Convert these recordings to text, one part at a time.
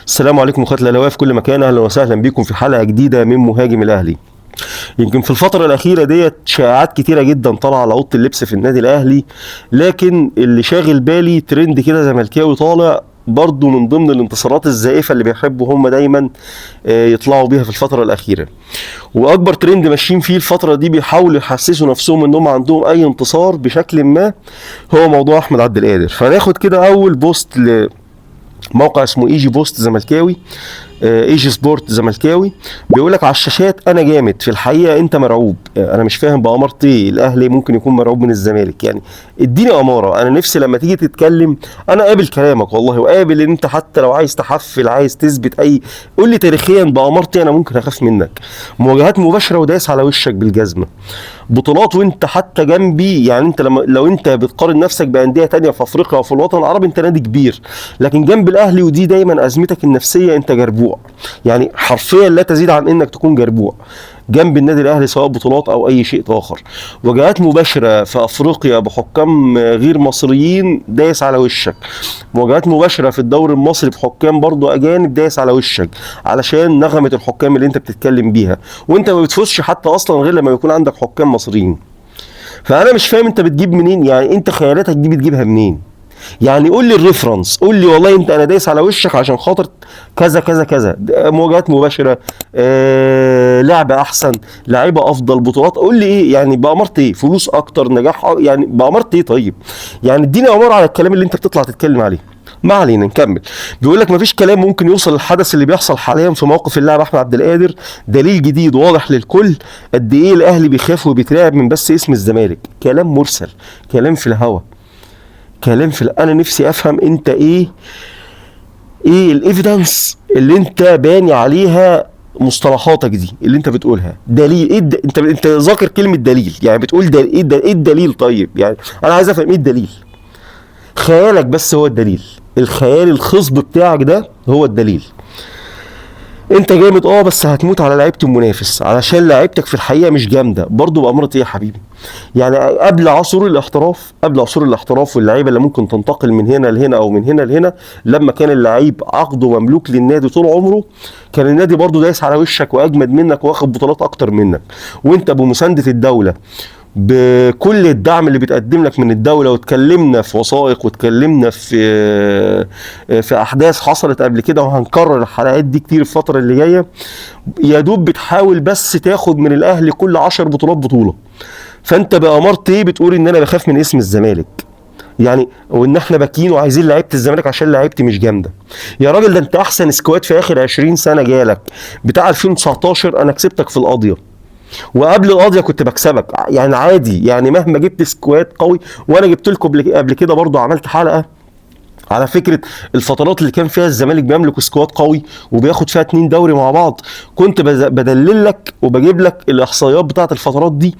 السلام عليكم اخواتي الاهلاويه في كل مكان، اهلا وسهلا بكم في حلقه جديده من مهاجم الاهلي. يمكن في الفتره الاخيره ديت شائعات كتيره جدا طالعه على اوضه اللبس في النادي الاهلي، لكن اللي شاغل بالي ترند كده زملكاوي طالع برضه من ضمن الانتصارات الزائفه اللي بيحبوا هم دايما يطلعوا بيها في الفتره الاخيره. واكبر ترند ماشيين فيه الفتره دي بيحاولوا يحسسوا نفسهم انهم عندهم اي انتصار بشكل ما، هو موضوع احمد عبد القادر. فناخد كده اول بوست موقع اسمه ايجي بوست زملكاوي، ايجي سبورت زملكاوي، بيقول لك على الشاشات: انا جامد، في الحقيقه انت مرعوب. انا مش فاهم بأمارة ايه الاهلي ممكن يكون مرعوب من الزمالك؟ يعني اديني اماره. انا نفسي لما تيجي تتكلم انا قابل كلامك والله، وقابل ان انت حتى لو عايز تحفل، عايز تثبت اي، قول لي تاريخيا بأمارتي انا ممكن اخاف منك. مواجهات مباشره ودايس على وشك بالجزمه، بطولات وانت حتى جنبي. يعني انت لو انت بتقارن نفسك بانديه تانية في افريقيا وفي الوطن العربي انت نادي كبير، لكن جنب الاهلي ودي دايما ازمتك النفسيه انت جربوع. يعني حرفيا لا تزيد عن انك تكون جربوع جنب النادي الاهلي سواء بطولات او اي شيء اخر. وجهات مباشره في افريقيا بحكام غير مصريين دايس على وشك، مواجهات مباشره في الدوري المصري بحكام برضو اجانب دايس على وشك، علشان نغمه الحكام اللي انت بتتكلم بيها، وانت ما بتفوزش حتى اصلا غير لما يكون عندك حكام مصريين. فانا مش فاهم انت بتجيب منين، يعني انت خيالاتك دي بتجيبها منين؟ يعني قول لي الريفرنس، قول لي والله انت انا دايس على وشك عشان خاطر كذا كذا كذا، مواجهات مباشره، لعبه احسن، لعيبه افضل، بطولات، قول لي ايه يعني بأمارة ايه؟ فلوس اكتر، نجاح يعني بأمارة ايه؟ طيب يعني اديني اماره على الكلام اللي انت بتطلع تتكلم عليه. ما علينا، نكمل. بيقول لك مفيش كلام ممكن يوصل للحدث اللي بيحصل حاليا في موقف اللاعب احمد عبد القادر، دليل جديد واضح للكل قد ايه الاهلي بيخاف وبيترعب من بس اسم الزمالك. كلام مرسل، كلام في الهوا، كلام انا نفسي افهم انت ايه الايفيدنس اللي انت باني عليها مصطلحاتك دي اللي انت بتقولها. دليل ايه انت ذاكر كلمه دليل؟ يعني بتقول ايه الدليل؟ طيب يعني انا عايز افهم ايه الدليل. خيالك بس هو الدليل، الخيال الخصب بتاعك ده هو الدليل. انت جامد بس هتموت على لعيبه المنافس علشان لعيبتك في الحقيقه مش جامده. برضه بأمارة ايه يا حبيبي؟ يعني قبل عصور الاحتراف واللعيبه اللي ممكن تنتقل من هنا لهنا او من هنا لهنا، لما كان اللعيب عقده مملوك للنادي طول عمره، كان النادي برضه دايس على وشك واجمد منك واخد بطولات اكتر منك، وانت بمسانده الدوله بكل الدعم اللي بيتقدم لك من الدولة. واتكلمنا في وثائق، واتكلمنا في أحداث حصلت قبل كده، وهنكرر الحلقات دي كتير الفترة اللي جاية. يا دوب بتحاول بس تاخد من الأهلي كل 10 بطولات بطولة. فأنت بأمارة إيه بتقول إن أنا بخاف من اسم الزمالك؟ يعني وإن إحنا باكين وعايزين لعيبة الزمالك عشان لعيبتي مش جامدة. يا راجل ده أنت أحسن سكواد في آخر 20 سنة جالك، بتاع 2019 أنا كسبتك في القاضية، وقبل القضيه كنت بكسبك. يعني عادي، يعني مهما جبت سكواد قوي. وانا جبت لكم قبل كده برضو، عملت حلقه على فكره الفترات اللي كان فيها الزمالك بيملك سكواد قوي وبياخد فيها 2 دوري مع بعض، كنت بدلل لك وبجيب لك الاحصائيات بتاعه الفترات دي.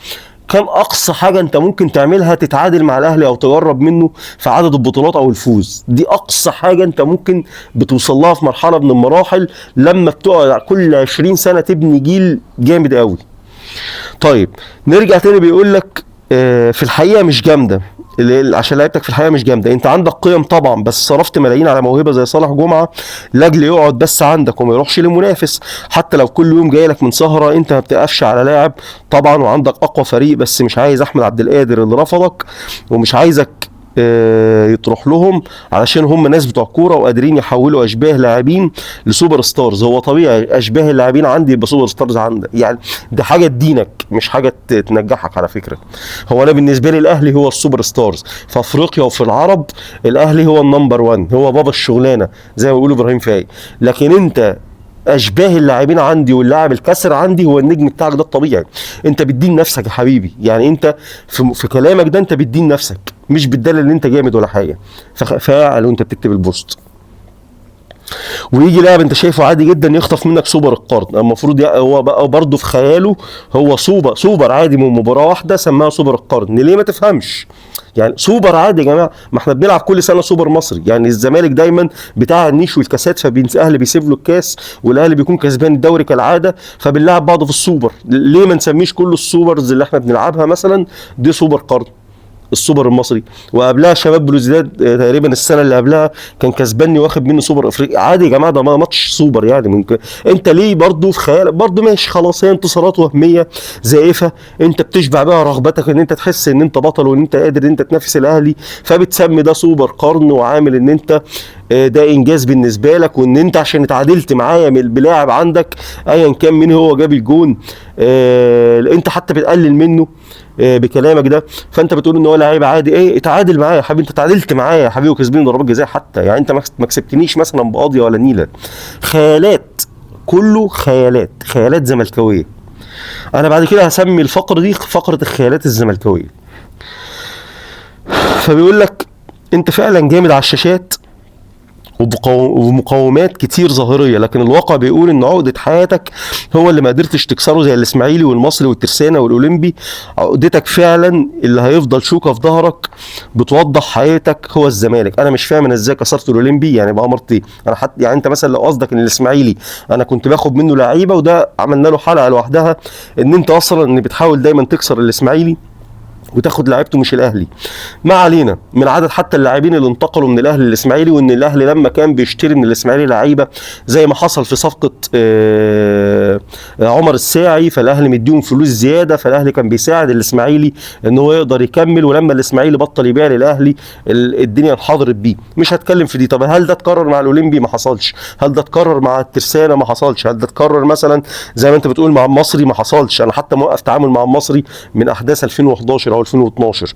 كان اقصى حاجه انت ممكن تعملها تتعادل مع الاهلي او تقرب منه في عدد البطولات او الفوز. دي اقصى حاجه انت ممكن بتوصل لها في مرحله من المراحل، لما بتقعد كل 20 سنه تبني جيل جامد قوي. طيب نرجع تاني، بيقول لك في الحقيقه مش جامده، عشان لعيبتك في الحقيقه مش جامده. انت عندك قيم طبعا، بس صرفت ملايين على موهبه زي صالح جمعه لاجل يقعد بس عندك وما يروحش لمنافس. حتى لو كل يوم جاي لك من سهره انت ما بتقفش على لاعب طبعا، وعندك اقوى فريق، بس مش عايز احمد عبد القادر اللي رفضك، ومش عايزك يتروح لهم علشان هم ناس بتوع كوره وقادرين يحولوا اشباه لاعبين لسوبر ستارز. هو طبيعي اشباه اللاعبين عندي يبقى سوبر ستارز عندك، يعني دي حاجه تدينك مش حاجه تنجحك على فكره. هو انا بالنسبه لي الاهلي هو السوبر ستارز في افريقيا وفي العرب، الاهلي هو النمبر 1، هو بابا الشغلانه زي ما بيقولوا ابراهيم فايق. لكن انت اشباه اللاعبين عندي واللاعب الكسر عندي هو النجم بتاعك، ده الطبيعي. انت بتدين نفسك يا حبيبي، يعني انت في كلامك ده انت بتدين نفسك، مش بتدلل ان انت جامد ولا حاجه. فاعل وانت بتكتب البوست. ويجي لاعب انت شايفه عادي جدا يخطف منك سوبر القرن، المفروض هو بقى برضه في خياله هو سوبر عادي من مباراه واحده سماها سوبر القرن. ليه ما تفهمش؟ يعني سوبر عادي يا جماعه، ما احنا بنلعب كل سنه سوبر مصري. يعني الزمالك دايما بتاع النيش والكاسات، فالاهلي بيسيب له الكاس والاهلي بيكون كسبان الدوري كالعاده، فبنلعب بعض في السوبر. ليه ما نسميش كل السوبرز اللي احنا بنلعبها مثلا دي سوبر قرن؟ السوبر المصري، وقبلها شباب بلوزداد تقريبا السنه اللي قبلها كان كسباني واخد منه سوبر افريقيا. عادي يا جماعه، ده ماتش سوبر يعني. انت ليه برضو في خيالك برضو ماشي خلاص، هي انتصارات وهميه زائفه انت بتشبع بيها رغبتك ان انت تحس ان انت بطل وان انت قادر ان انت تنافس الاهلي، فبتسمي ده سوبر قرن وعامل ان انت ده انجاز بالنسبه لك، وان انت عشان اتعادلت معايا بلاعب عندك ايا كان مين هو جاب الجون، انت حتى بتقلل منه بكلامك ده، فانت بتقول ان هو لعيب عادي. ايه اتعادل معايا يا حبيبي، انت اتعادلت معايا يا حبيبي وكسبني ضربات جزاء حتى، يعني انت ما كسبتنيش مثلا بقاضيه ولا نيله. خيالات، كله خيالات، خيالات زملكاويه. انا بعد كده هسمي الفقره دي فقره الخيالات الزملكاويه. فبيقول لك انت فعلا جامد على الشاشات ومقومات كتير ظاهريه، لكن الواقع بيقول ان عقده حياتك هو اللي ما قدرتش تكسره زي الاسماعيلي والمصري والترسانه والاولمبي. عقدتك فعلا اللي هيفضل شوكه في ظهرك بتوضح حياتك هو الزمالك. انا مش فاهم انا ازاي كسرت الاولمبي يعني بأمرت ايه. انا حتى يعني انت مثلا لو قصدك ان الاسماعيلي انا كنت باخد منه لعيبه، وده عملنا له حلقه لوحدها، ان انت اصلا ان بتحاول دايما تكسر الاسماعيلي وتاخد لعيبته مش الاهلي. ما علينا من عدد حتى اللاعبين اللي انتقلوا من الاهلي للاسماعيلي، وان الاهلي لما كان بيشتري من الاسماعيلي لعيبه زي ما حصل في صفقه عمر الساعي، فالاهلي مديهم فلوس زياده، فالاهلي كان بيساعد الاسماعيلي ان هو يقدر يكمل، ولما الاسماعيلي بطل يبيع للاهلي الدنيا انحضرت بيه. مش هتكلم في دي. طب هل ده اتكرر مع الاولمبي؟ ما حصلش. هل ده اتكرر مع الترسانه؟ ما حصلش. هل ده اتكرر مثلا زي ما انت بتقول مع المصري؟ ما حصلش. انا حتى موقف تعامل مع المصري من احداث 2011 او 2012.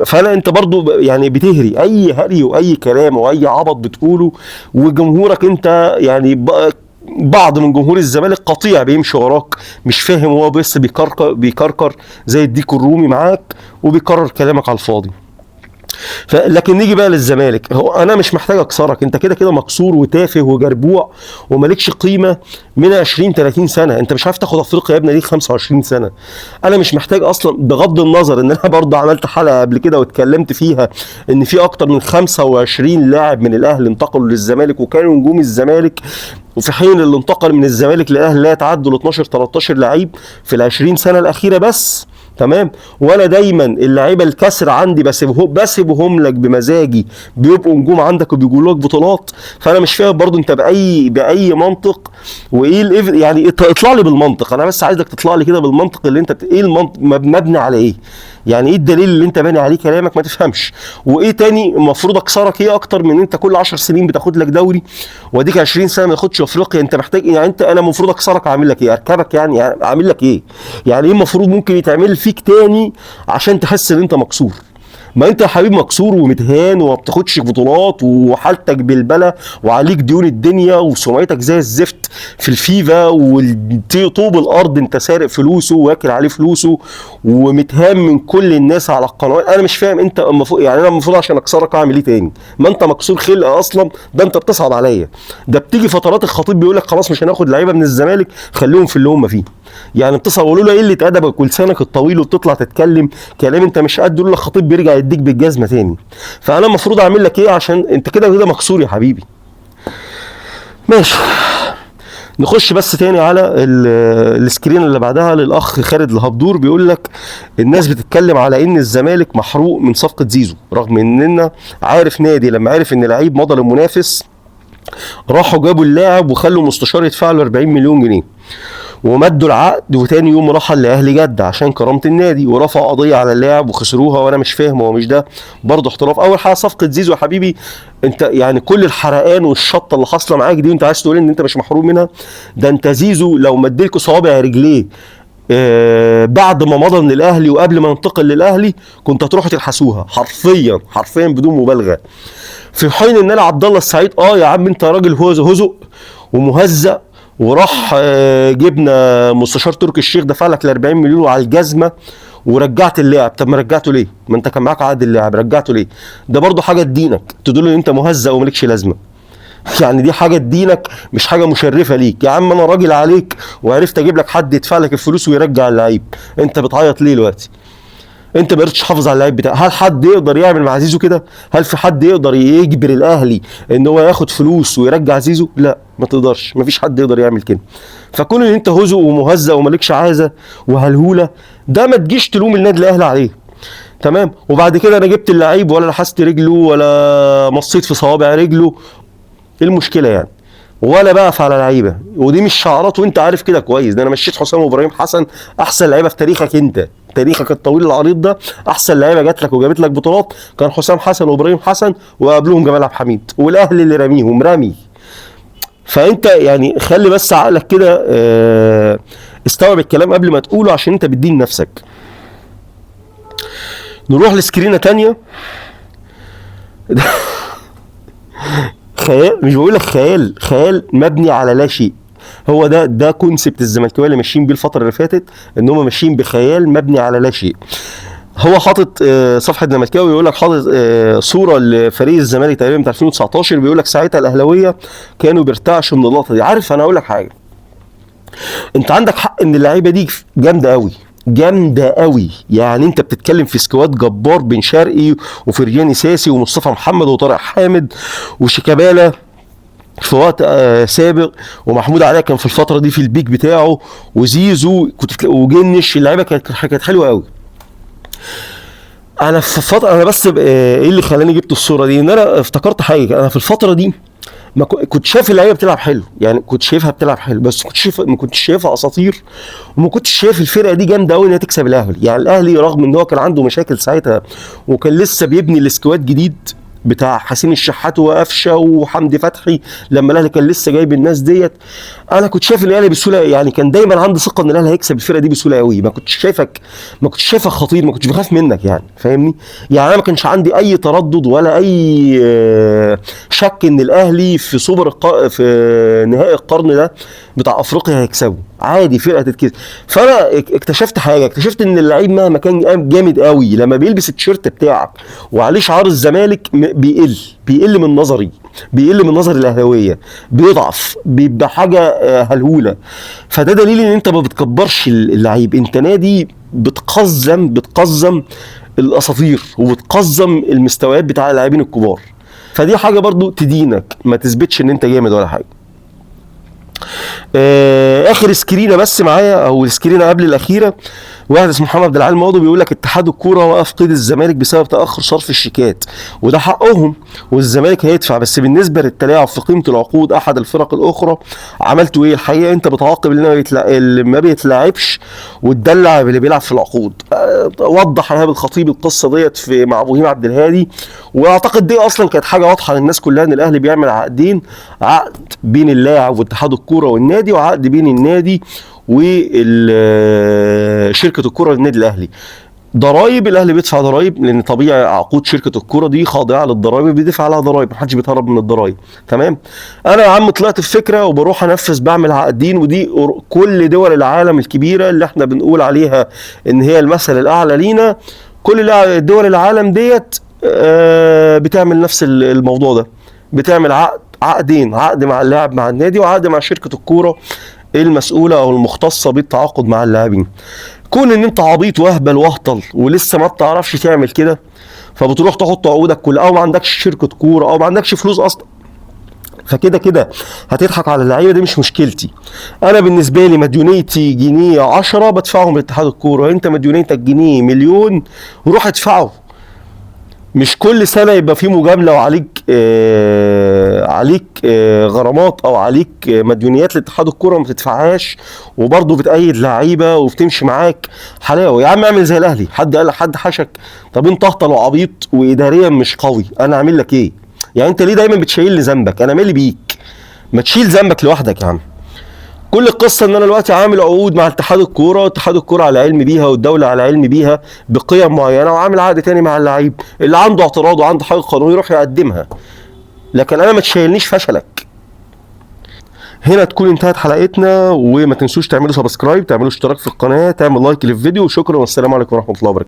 فانا انت برضو يعني بتهري اي هري واي كلام واي عبط بتقوله، وجمهورك انت يعني بعض من جمهور الزمالك قطيع بيمشي وراك مش فاهم، هو بس بيكركر زي الديك الرومي معاك وبيكرر كلامك على الفاضي. لكن نيجي بقى للزمالك. هو انا مش محتاج اكسرك، انت كده كده مكسور وتافه وجربوع ومالكش قيمه من 20 30 سنه. انت مش عارف تاخد افريقيا يا ابني ليك 25 سنه. انا مش محتاج اصلا، بغض النظر ان انا برضه عملت حلقه قبل كده واتكلمت فيها ان في اكتر من 25 لاعب من الاهلي انتقلوا للزمالك وكانوا نجوم الزمالك، وفي حين اللي انتقل من الزمالك للاهلي لا يتعدوا ل 12 13 لعيب في ال 20 سنه الاخيره بس. تمام. وانا دايما اللعيبه الكسر عندي بسيبهم لك بمزاجي، بيبقوا نجوم عندك وبيجوا لك بطولات. فانا مش فاهم برضو انت باي منطق وايه يعني اطلع لي بالمنطق. انا بس عايزك تطلع لي كده بالمنطق اللي انت ايه المنطق مبني على ايه، يعني ايه الدليل اللي انت باني عليه كلامك ما تفهمش. وايه تاني المفروض اكسرك ايه اكتر من انت كل 10 سنين بتاخد لك دوري واديك 20 سنه ما تاخدش افريقيا؟ انت محتاج يعني انا المفروض اكسرك اعمل لك ايه؟ اركبك يعني اعمل لك ايه؟ يعني ايه المفروض ممكن يتعمل فيك تاني عشان تحس ان انت مكسور؟ ما انت يا حبيبي مكسور ومتهان وما بتاخدش بطولات وحالتك بالبلا وعليك ديون الدنيا وسمعتك زي الزفت في الفيفا وطوب الارض انت سارق فلوسه واكل عليه فلوسه ومتهان من كل الناس على القنوات. انا مش فاهم انت المفروض يعني انا المفروض عشان اكسرك اعمل ايه تاني؟ ما انت مكسور خلقه اصلا. ده انت بتصعب عليا. ده بتيجي فترات الخطيب بيقول لك خلاص مش هناخد لعيبه من الزمالك خليهم في اللي هم فيه. يعني بتصوروا له قله ادبك ولسانك الطويل وبتطلع تتكلم كلام انت مش قد. يقول لك خطيب بيرجع يديك بالجزمه تاني. فانا المفروض اعمل لك ايه عشان انت كده كده مكسور يا حبيبي؟ ماشي. نخش بس تاني على السكرين اللي بعدها للاخ خالد الهبدور. بيقول لك الناس بتتكلم على ان الزمالك محروق من صفقه زيزو، رغم اننا عارف نادي لما عرف ان لعيب مضى للمنافس راحوا جابوا اللاعب وخلوا مستشار يدفع له 40 مليون جنيه ومدوا العقد، وتاني يوم رحل لاهلي جده عشان كرامه النادي ورفع قضيه على اللاعب وخسروها. وانا مش فاهم هو مش ده برضه احتراف؟ اول حاجه صفقه زيزو يا حبيبي، انت يعني كل الحرقان والشطه اللي حاصله معاك دي وانت عايز تقول ان انت مش محروم منها؟ ده انت زيزو لو مديلكوا صوابع رجليه بعد ما مضى من الاهلي وقبل ما ينتقل للاهلي كنت هتروحوا تلحسوها حرفيا حرفيا بدون مبالغه. في حين ان انا عبد الله السعيد يا عم انت راجل هزق ومهزأ وراح جبنا مستشار تركي الشيخ دفع لك ال 40 مليون وعلى الجزمه ورجعت اللاعب. طب ما رجعته ليه؟ ما انت كان معاك عقد اللاعب، رجعته ليه؟ ده برضه حاجه تدينك تدل ان انت مهزأ ومالكش لازمه. يعني دي حاجه تدينك مش حاجه مشرفه ليك. يا عم انا راجل عليك وعرفت اجيب لك حد يدفع لك الفلوس ويرجع اللعيب، انت بتعيط ليه دلوقتي؟ انت ما قدرتش تحافظ على اللعيب بتاعك. هل حد يقدر يعمل مع زيزو كده؟ هل في حد يقدر يجبر الاهلي ان هو ياخد فلوس ويرجع زيزو؟ لا، ما تقدرش، ما فيش حد يقدر يعمل كده. فكون ان انت هزء ومهزأ ومالكش عازه وهلهوله، ده ما تجيش تلوم النادي الاهلي عليه. تمام. وبعد كده انا جبت اللعيب ولا لحست رجله ولا مصيت في صوابع رجله، ايه المشكله يعني؟ ولا بقف على لعيبه، ودي مش شعارات وانت عارف كده كويس. ده انا مشيت حسام وابراهيم حسن، احسن لعيبه في تاريخك انت، تاريخك الطويل العريض ده، احسن لعيبه جات لك وجابت لك بطولات كان حسام حسن وابراهيم حسن، وقبلهم جمال عبد الحميد، والاهلي اللي راميهم رامي. فانت يعني خلي بس عقلك كده، استوعب الكلام قبل ما تقوله عشان انت بتدين نفسك. نروح لسكرينه تانية. خيال، مش بقول لك خيال، خيال مبني على لا شيء. هو ده كونسبت الزملكاويه اللي ماشيين بيه الفتره اللي فاتت، ان هم ماشيين بخيال مبني على لا شيء. هو حاطط صفحه زملكاوي يقول لك، حاطط صوره لفريق الزمالك تقريبا بتاع 2019، بيقول لك ساعتها الاهلاويه كانوا بيرتعشوا من اللقطه دي. عارف انا اقول لك حاجه، انت عندك حق ان اللعيبه دي جامده قوي، جامده قوي. يعني انت بتتكلم في سكواد جبار، بن شرقي وفرجاني ساسي ومصطفى محمد وطارق حامد وشيكابالا في وقت سابق، ومحمود علاء كان في الفتره دي في البيك بتاعه، وزيزو وجنش. اللعيبه كانت حلوه قوي. انا في فتره، انا بس ايه اللي خلاني جبت الصوره دي، ان انا افتكرت حاجه. انا في الفتره دي ما كنت شايف اللعيبه بتلعب حلو، يعني كنت شايفها بتلعب حلو، بس ما كنتش شايفها اساطير، وما كنتش شايف الفرقه دي جامده قوي انها تكسب الاهلي. يعني الاهلي رغم ان هو كان عنده مشاكل ساعتها، وكان لسه بيبني السكواد جديد بتاع حسين الشحات وقفشه وحمدي فتحي، لما الاهلي كان لسه جايب الناس ديت، انا كنت شايف الاهلي بسهوله. يعني كان دايما عندي ثقه ان الاهلي هيكسب الفرقه دي بسهوله قوي. ما كنتش شايفك خطير، ما كنتش بخاف منك يعني، فاهمني؟ يعني انا ما كانش عندي اي تردد ولا اي شك ان الاهلي في في نهائي القرن ده بتاع افريقيا هيكسبه عادي، فرقه تتكسب. فانا اكتشفت حاجه، اكتشفت ان اللعيب مهما كان جامد قوي، لما بيلبس التيشيرت بتاعك وعليه شعار الزمالك بيقل من نظري، بيقل من نظر الاهلاويه، بيضعف، بيبقى حاجه هلهوله. فده دليل ان انت ما بتكبرش اللعيب، انت نادي بتقزم الاساطير وبتقزم المستويات بتاع اللاعبين الكبار. فدي حاجه برضو تدينك، ما تثبتش ان انت جامد ولا حاجه. اخر سكرينه بس معايا، او السكرينه قبل الاخيره، واحد اسمه محمد عبد العال ماضي بيقول لك اتحاد الكوره وقف قيد الزمالك بسبب تاخر صرف الشيكات، وده حقهم والزمالك هيدفع، بس بالنسبه للتلاعب في قيمه العقود احد الفرق الاخرى عملتوا ايه؟ الحقيقه انت بتعاقب اللي ما بيتلاعبش وتدلع اللي بيلعب في العقود. وضح ايهاب الخطيب القصه ديت مع ابراهيم عبد الهادي، واعتقد دي اصلا كانت حاجه واضحه للناس كلها، ان الاهلي بيعمل عقدين، عقد بين اللاعب واتحاد الكوره والنادي، وعقد بين النادي وشركه الكوره للنادي الاهلي. ضرايب، الاهلي بيدفع ضرايب لان طبيعي عقود شركه الكوره دي خاضعه للضرايب، بيدفع عليها ضرايب، محدش بيتهرب من الضرايب. تمام. انا يا عم طلعت بفكره وبروح انفذ، بعمل عقدين، ودي كل دول العالم الكبيره اللي احنا بنقول عليها ان هي المثل الاعلى لينا، كل دول العالم ديت بتعمل نفس الموضوع ده، بتعمل عقدين، عقد مع اللاعب مع النادي، وعقد مع شركه الكوره المسؤوله او المختصه بالتعاقد مع اللاعبين. كون ان انت عبيط واهبل واهطل ولسه ما بتعرفش تعمل كده، فبتروح تحط عقودك كلها، او ما عندكش شركه كوره، او ما عندكش فلوس اصلا، فكده كده هتضحك على اللعيبه. دي مش مشكلتي. انا بالنسبه لي مديونيتي جنيه 10 بدفعهم لاتحاد الكوره، انت مديونيتك جنيه مليون وروح ادفعه. مش كل سنه يبقى في مجامله وعليك غرامات او عليك مديونيات لاتحاد الكوره وما تدفعهاش، وبرضه بتأيد لعيبه وبتمشي معاك حلاوه. يا عم اعمل زي الاهلي، حد حشك؟ طب انت اهطل وعبيط واداريا مش قوي، انا اعمل لك ايه؟ يعني انت ليه دايما بتشيل لي ذنبك؟ انا مالي بيك؟ ما تشيل ذنبك لوحدك يا عم. كل القصه ان انا دلوقتي عامل عقود مع اتحاد الكوره، اتحاد الكوره على علم بيها والدوله على علم بيها بقيم معينه، وعامل عقد تاني مع اللعيب. اللي عنده اعتراض وعنده حاجه قانونيه يروح يقدمها، لكن انا ما تشيلنيش فشلك. هنا تكون انتهت حلقتنا، وما تنسوش تعملوا سبسكرايب، تعملوا اشتراك في القناه، تعمل لايك للفيديو، وشكرا والسلام عليكم ورحمه الله وبركاته.